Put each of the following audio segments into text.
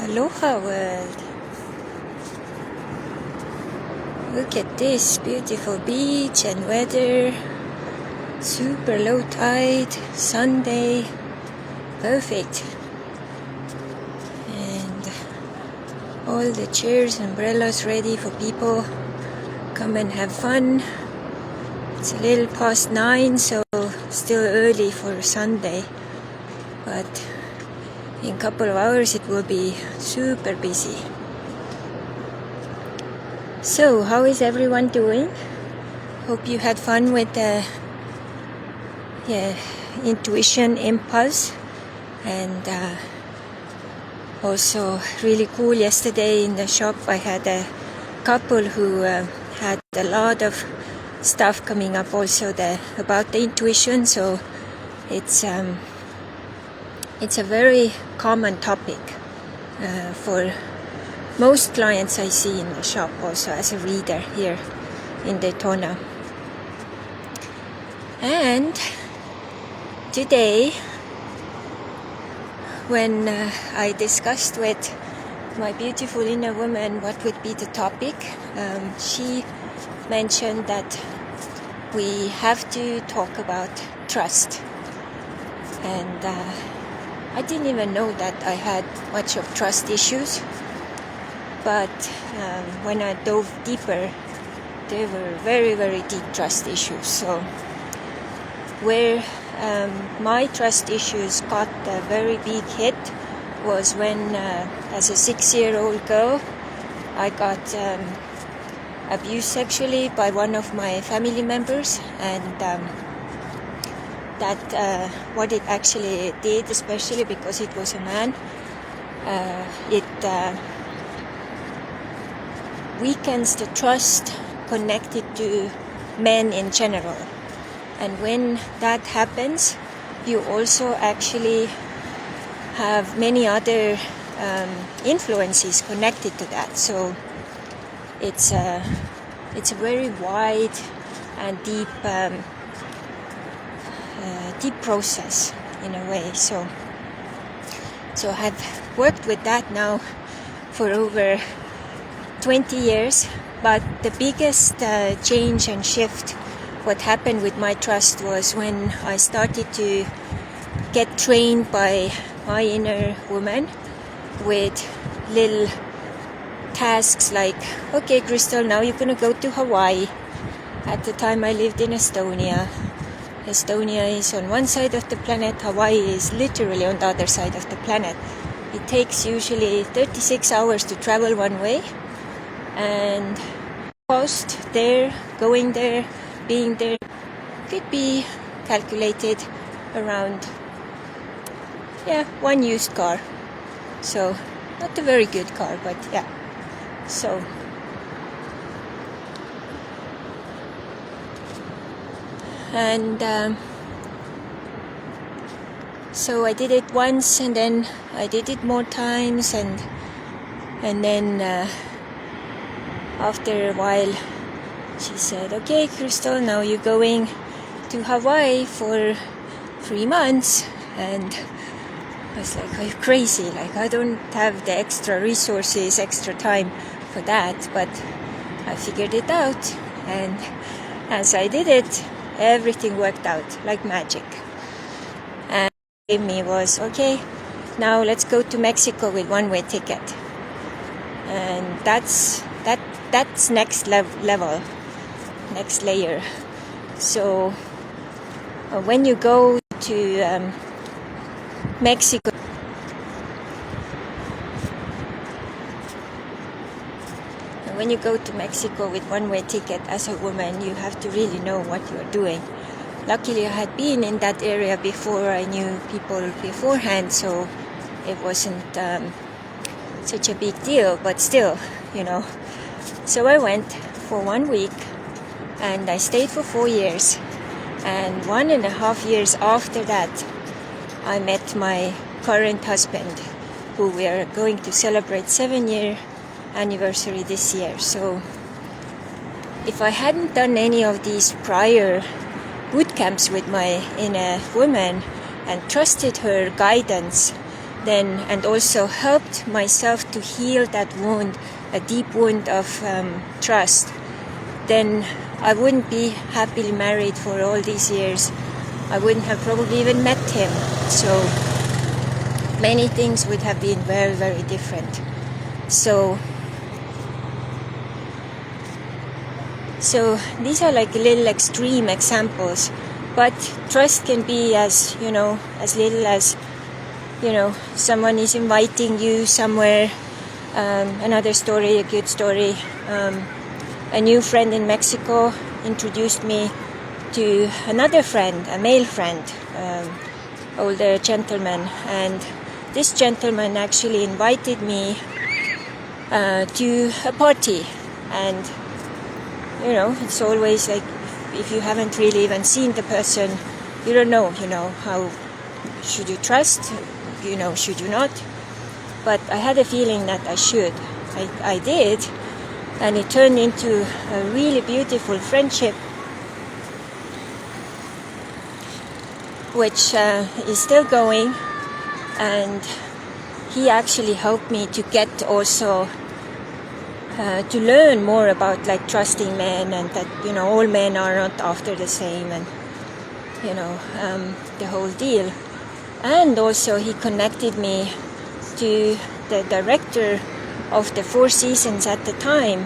Aloha world. Look at this beautiful beach and weather. Super low tide, Sunday. Perfect. And all the chairs, umbrellas ready for people. Come and have fun. It's a little past 9, so still early for Sunday. But in a couple of hours it will be super busy. So, how is everyone doing? Hope you had fun with the intuition impulse. And also really cool, yesterday in the shop I had a couple who had a lot of stuff coming up also about the intuition. So it's a very common topic for most clients I see in the shop, also as a reader here in Daytona. And today, when I discussed with my beautiful inner woman what would be the topic, she mentioned that we have to talk about trust. And I didn't even know that I had much of trust issues. But when I dove deeper, there were very, very deep trust issues. So where my trust issues got a very big hit was when, as a 6-year-old girl, I got abused sexually by one of my family members. And what it actually did, especially because it was a man, it weakens the trust connected to men in general. And when that happens, you also actually have many other influences connected to that. So it's a very wide and deep process in a way. So I've worked with that now for over 20 years, but the biggest change and shift, what happened with my trust, was when I started to get trained by my inner woman with little tasks like, okay, Crystal, now you're gonna go to Hawaii. At the time I lived in Estonia. Estonia is on one side of the planet, Hawaii is literally on the other side of the planet. It takes usually 36 hours to travel one way. And cost there, going there, being there, could be calculated around one used car. So not a very good car, but yeah. So so I did it once, and then I did it more times, and then after a while, she said, okay, Crystal, now you're going to Hawaii for 3 months. And I was like, are you crazy? Like, I don't have the extra resources, extra time for that. But I figured it out. And as I did it, everything worked out like magic. And what it gave me was, okay, now let's go to Mexico with one-way ticket. And that's next level, next layer. So when you go to Mexico, with one-way ticket as a woman, you have to really know what you're doing. Luckily, I had been in that area before. I knew people beforehand, so it wasn't such a big deal, but still, So I went for 1 week, and I stayed for 4 years. And 1.5 years after that, I met my current husband, who we are going to celebrate 7-year anniversary this year. So if I hadn't done any of these prior boot camps with my inner woman and trusted her guidance then, and also helped myself to heal that wound, a deep wound of trust, then I wouldn't be happily married for all these years. I wouldn't have probably even met him. So many things would have been very, very different. So these are like little extreme examples, but trust can be as little as, someone is inviting you somewhere. Another story, a good story. A new friend in Mexico introduced me to another friend, a male friend, older gentleman, and this gentleman actually invited me to a party. And it's always like, if you haven't really even seen the person, you don't know, how should you trust, should you not? But I had a feeling that I should. I did, and it turned into a really beautiful friendship, which is still going. And he actually helped me to get also to learn more about like trusting men, and that all men are not after the same, and the whole deal. And also he connected me to the director of the Four Seasons at the time,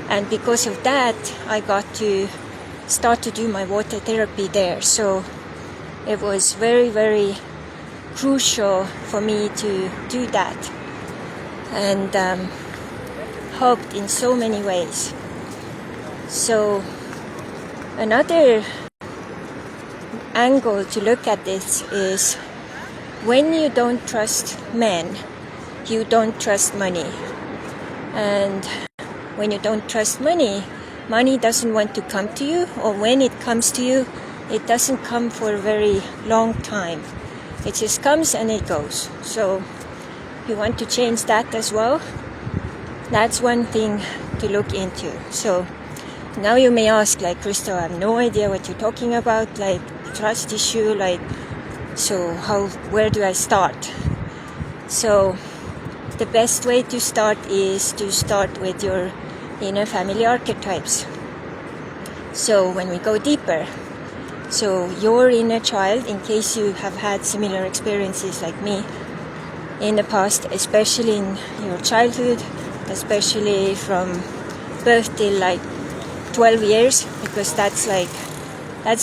and because of that I got to start to do my water therapy there. So it was very, very crucial for me to do that, and helped in so many ways. So another angle to look at this is, when you don't trust men, you don't trust money. And when you don't trust money, money doesn't want to come to you, or when it comes to you, it doesn't come for a very long time. It just comes and it goes. So you want to change that as well. That's one thing to look into. So now you may ask, like, Christo, I have no idea what you're talking about, like trust issue, like, so where do I start? So the best way to start is to start with your inner family archetypes. So when we go deeper, so your inner child, in case you have had similar experiences like me in the past, especially in your childhood, especially from birth till like 12 years, because that's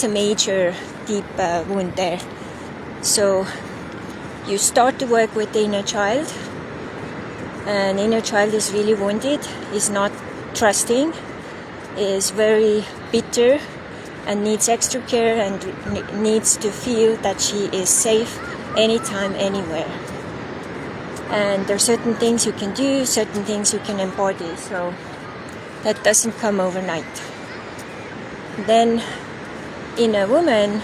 a major deep wound there. So you start to work with the inner child, and inner child is really wounded, is not trusting, is very bitter, and needs extra care, and needs to feel that she is safe anytime, anywhere. And there are certain things you can do, certain things you can embody, so that doesn't come overnight. Then inner woman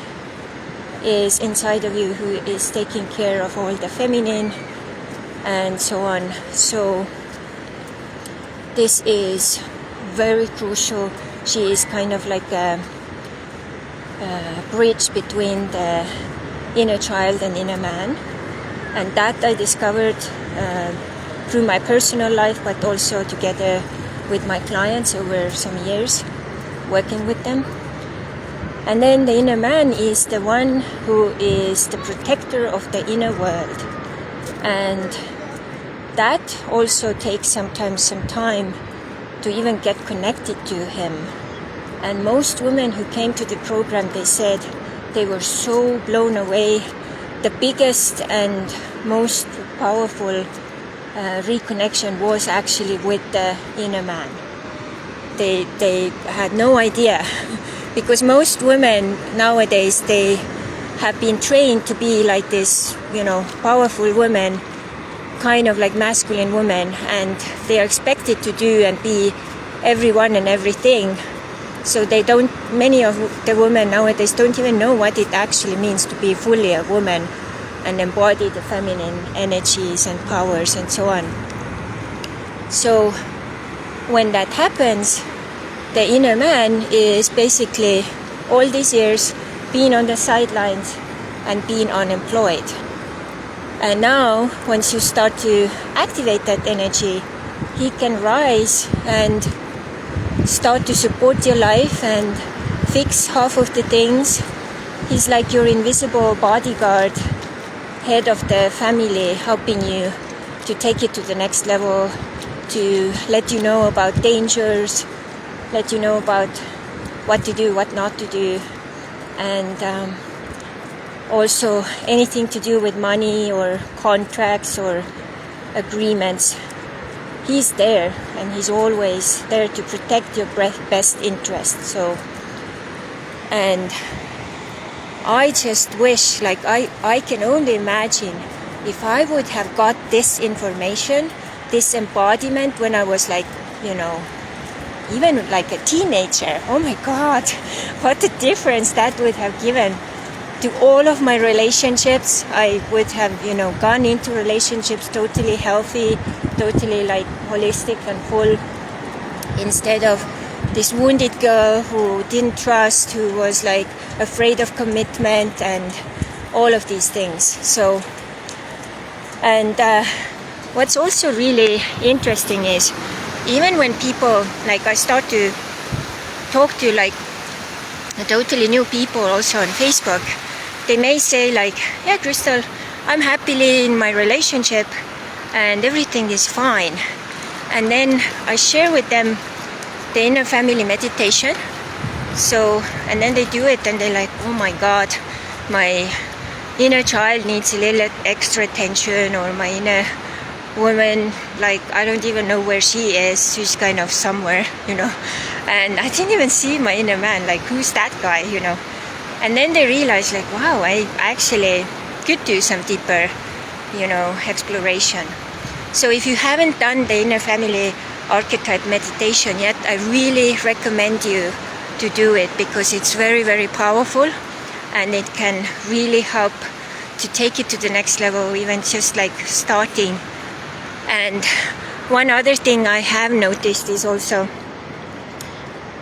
is inside of you, who is taking care of all the feminine and so on. So this is very crucial. She is kind of like a bridge between the inner child and inner man. And that I discovered through my personal life, but also together with my clients over some years working with them. And then the inner man is the one who is the protector of the inner world. And that also takes sometimes some time to even get connected to him. And most women who came to the program, they said they were so blown away. The biggest and most powerful reconnection was actually with the inner man. They had no idea, because most women nowadays, they have been trained to be like this, powerful women, kind of like masculine women, and they are expected to do and be everyone and everything. So many of the women nowadays don't even know what it actually means to be fully a woman and embody the feminine energies and powers and so on. So when that happens, the inner man is basically all these years being on the sidelines and being unemployed. And now, once you start to activate that energy, he can rise and start to support your life and fix half of the things. He's like your invisible bodyguard, head of the family, helping you to take it to the next level, to let you know about dangers, let you know about what to do, what not to do, and also anything to do with money or contracts or agreements. He's there, and he's always there to protect your best interest. So, and I just wish, like I can only imagine if I would have got this information, this embodiment when I was like, even like a teenager. Oh my God, what a difference that would have given to all of my relationships. I would have, gone into relationships totally healthy, totally like holistic and full, instead of this wounded girl who didn't trust, who was like afraid of commitment and all of these things. So, and what's also really interesting is, even when people, like I start to talk to like totally new people also on Facebook, they may say like, yeah, Crystal, I'm happily in my relationship and everything is fine. And then I share with them the inner family meditation. So, and then they do it and they're like, oh my God, my inner child needs a little extra attention, or my inner woman, like I don't even know where she is, she's kind of somewhere, and I didn't even see my inner man, like who's that guy, and then they realize like, wow, I actually could do some deeper, exploration. So if you haven't done the inner family archetype meditation yet, I really recommend you to do it, because it's very, very powerful, and it can really help to take it to the next level, even just like starting. And one other thing I have noticed is also,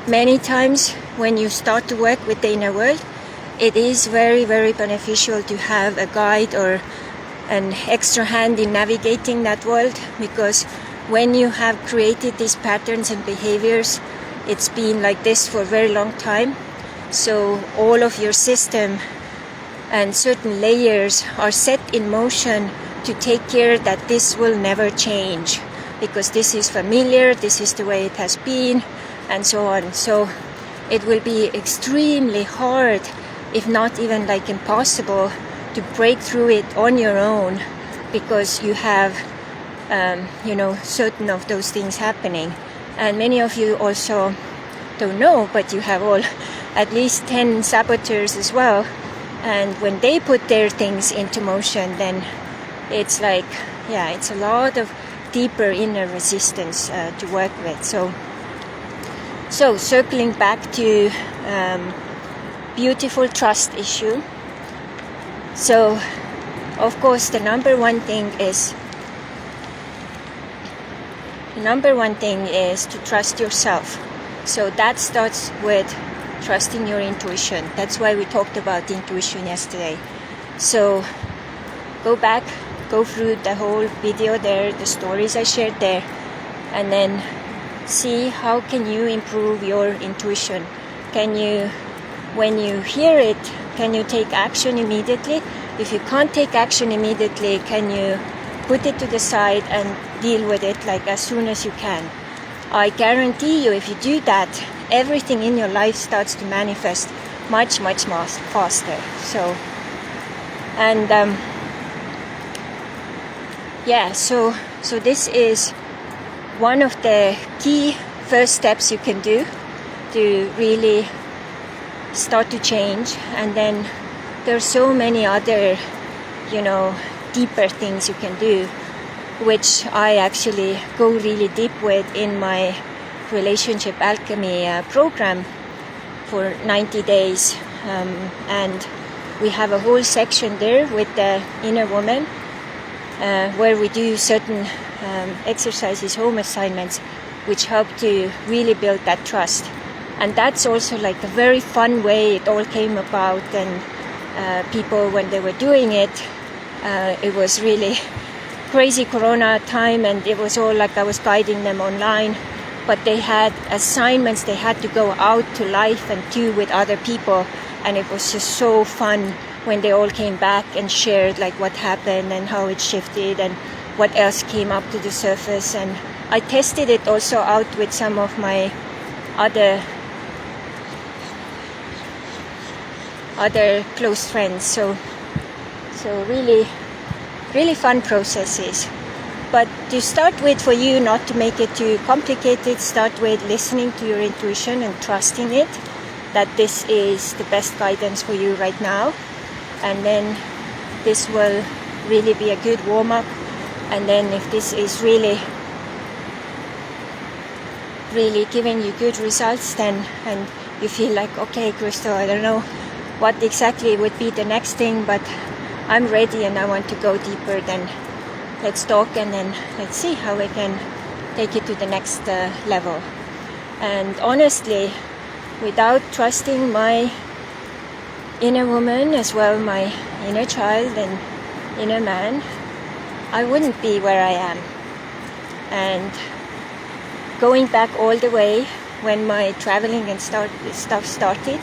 many times when you start to work with the inner world, it is very, very beneficial to have a guide or an extra hand in navigating that world, because when you have created these patterns and behaviors, it's been like this for a very long time. So all of your system and certain layers are set in motion to take care that this will never change, because this is familiar, this is the way it has been, and so on. So it will be extremely hard, if not even like impossible, to break through it on your own, because you have certain of those things happening. And many of you also don't know, but you have all at least 10 saboteurs as well, and when they put their things into motion, then it's like, it's a lot of deeper inner resistance to work with. So circling back to beautiful trust issue. So of course the number one thing is to trust yourself. So that starts with trusting your intuition. That's why we talked about intuition yesterday. So go back, go through the whole video there, the stories I shared there, and then see how can you improve your intuition. Can you, when you hear it, can you take action immediately? If you can't take action immediately, can you put it to the side and deal with it like as soon as you can? I guarantee you, if you do that, everything in your life starts to manifest much, much more faster. So, and so this is one of the key first steps you can do to really start to change. And then there's so many other, deeper things you can do, which I actually go really deep with in my relationship alchemy program for 90 days. And we have a whole section there with the inner woman, where we do certain exercises, home assignments, which help to really build that trust. And that's also like a very fun way it all came about. And people, when they were doing it, It was really crazy Corona time, and it was all like I was guiding them online, but they had assignments they had to go out to life and do with other people, and it was just so fun when they all came back and shared like what happened and how it shifted and what else came up to the surface. And I tested it also out with some of my other close friends, so really fun processes. But to start with, for you, not to make it too complicated, start with listening to your intuition and trusting it, that this is the best guidance for you right now. And then this will really be a good warm-up. And then if this is really giving you good results, then and you feel like, okay, Crystal, I don't know what exactly would be the next thing, but I'm ready and I want to go deeper, then let's talk, and then let's see how we can take it to the next level. And honestly, without trusting my inner woman as well, my inner child and inner man, I wouldn't be where I am. And going back all the way when my traveling and stuff started,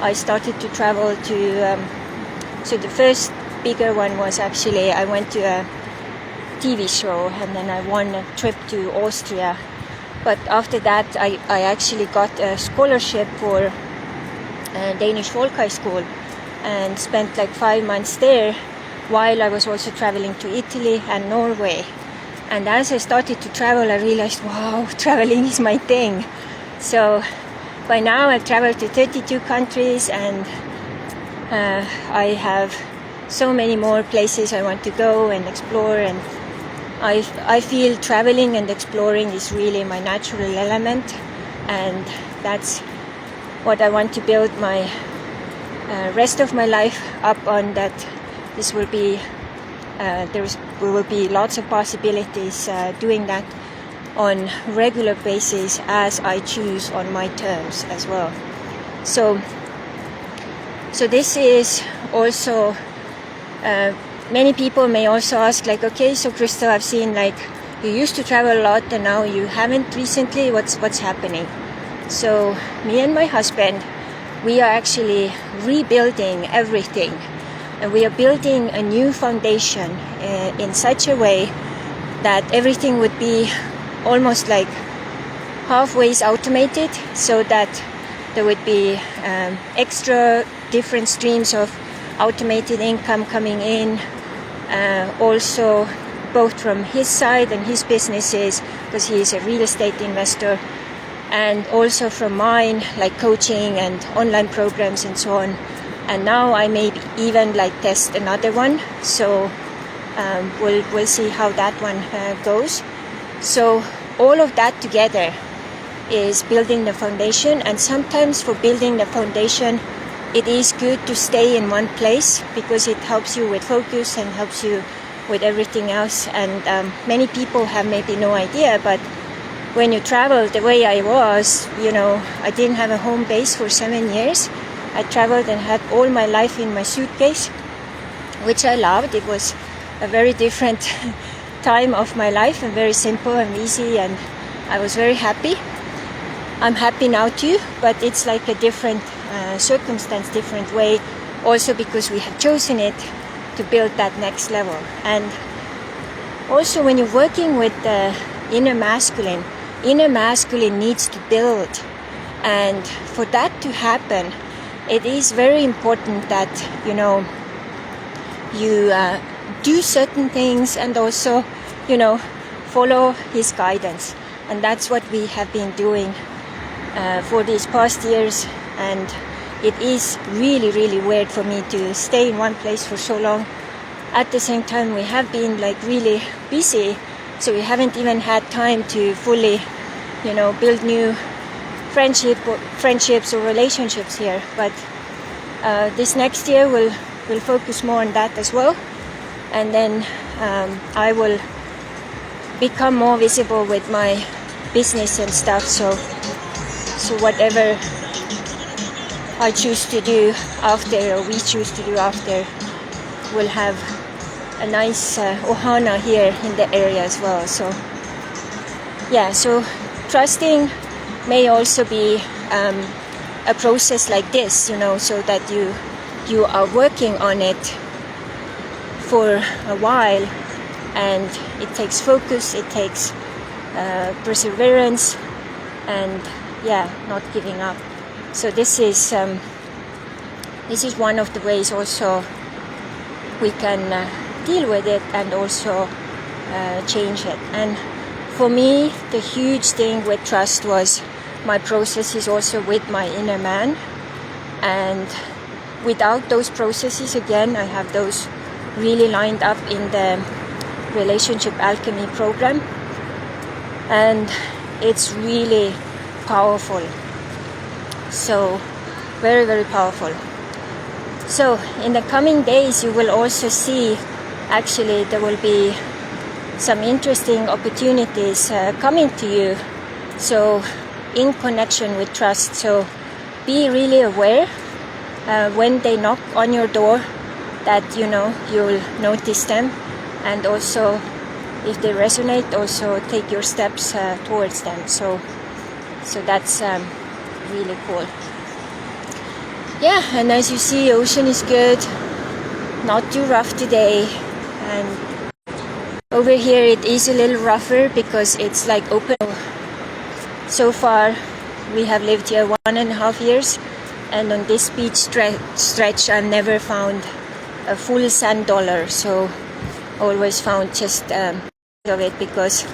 I started to travel to so the first bigger one was actually I went to a TV show, and then I won a trip to Austria. But after that I actually got a scholarship for Danish folk high school and spent like 5 months there, while I was also traveling to Italy and Norway. And as I started to travel, I realized, wow, traveling is my thing. So by now I've traveled to 32 countries, and I have so many more places I want to go and explore. And I feel traveling and exploring is really my natural element, and that's what I want to build my rest of my life up on. That this will be there will be lots of possibilities doing that on regular basis as I choose on my terms as well. So this is also many people may also ask, like, okay, so Crystal, I've seen like you used to travel a lot and now you haven't recently. What's happening? So me and my husband, we are actually rebuilding everything, and we are building a new foundation in such a way that everything would be almost like halfway automated, so that there would be extra different streams of automated income coming in, also both from his side and his businesses, because he is a real estate investor, and also from mine, like coaching and online programs and so on. And now I may even like test another one, so we'll see how that one goes. So all of that together is building the foundation, and sometimes for building the foundation it is good to stay in one place because it helps you with focus and helps you with everything else. And many people have maybe no idea, but when you travel the way I was, I didn't have a home base for 7 years. I traveled and had all my life in my suitcase, which I loved. It was a very different time of my life, and very simple and easy, and I was very happy. I'm happy now too, but it's like a different circumstance, different way, also because we have chosen it to build that next level. And also when you're working with the inner masculine needs to build, and for that to happen, it is very important that you do certain things and also follow his guidance. And that's what we have been doing for these past years. And it is really, really weird for me to stay in one place for so long. At the same time, we have been like really busy, so we haven't even had time to fully build new friendships or relationships here. But this next year we'll focus more on that as well, and then I will become more visible with my business and stuff. So whatever I choose to do after, or we choose to do after, will have a nice ohana here in the area as well. So yeah, so trusting may also be a process like this, so that you are working on it for a while, and it takes focus, it takes perseverance, and not giving up. So this is one of the ways also we can deal with it and also change it. And for me, the huge thing with trust was my processes also with my inner man. And without those processes, again, I have those really lined up in the Relationship Alchemy program. And it's really powerful. So, very, very powerful. So, in the coming days, you will also see, actually, there will be some interesting opportunities coming to you. So, in connection with trust. So, be really aware when they knock on your door that, you'll notice them. And also, if they resonate, also take your steps towards them. So that's really cool. Yeah, and as you see, ocean is good, not too rough today. And over here it is a little rougher because it's like open. So far we have lived here 1.5 years, and on this beach stretch I've never found a full sand dollar. So always found just of it because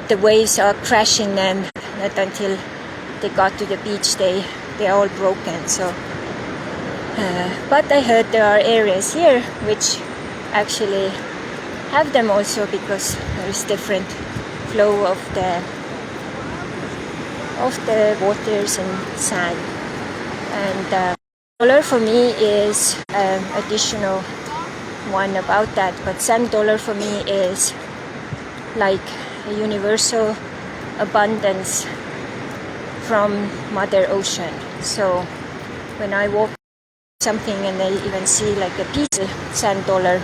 the waves are crashing them. Not until they got to the beach they're all broken. So but I heard there are areas here which actually have them also, because there is different flow of the waters and sand. And dollar for me is additional one about that, but sand dollar for me is like a universal abundance from Mother Ocean. So when I walk something and I even see like a piece of sand dollar,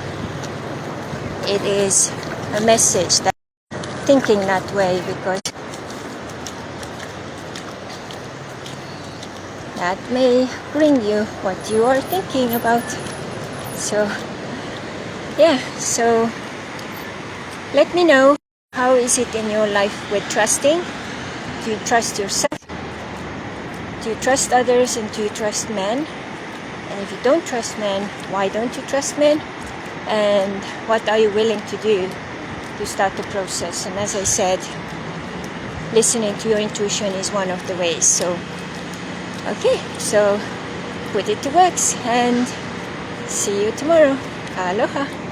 it is a message that I'm thinking that way, because that may bring you what you are thinking about. So yeah, so let me know, how is it in your life with trusting? Do you trust yourself? Do you trust others, and do you trust men? And if you don't trust men, why don't you trust men? And what are you willing to do to start the process? And as I said, listening to your intuition is one of the ways. So okay, so put it to works, and see you tomorrow. Aloha.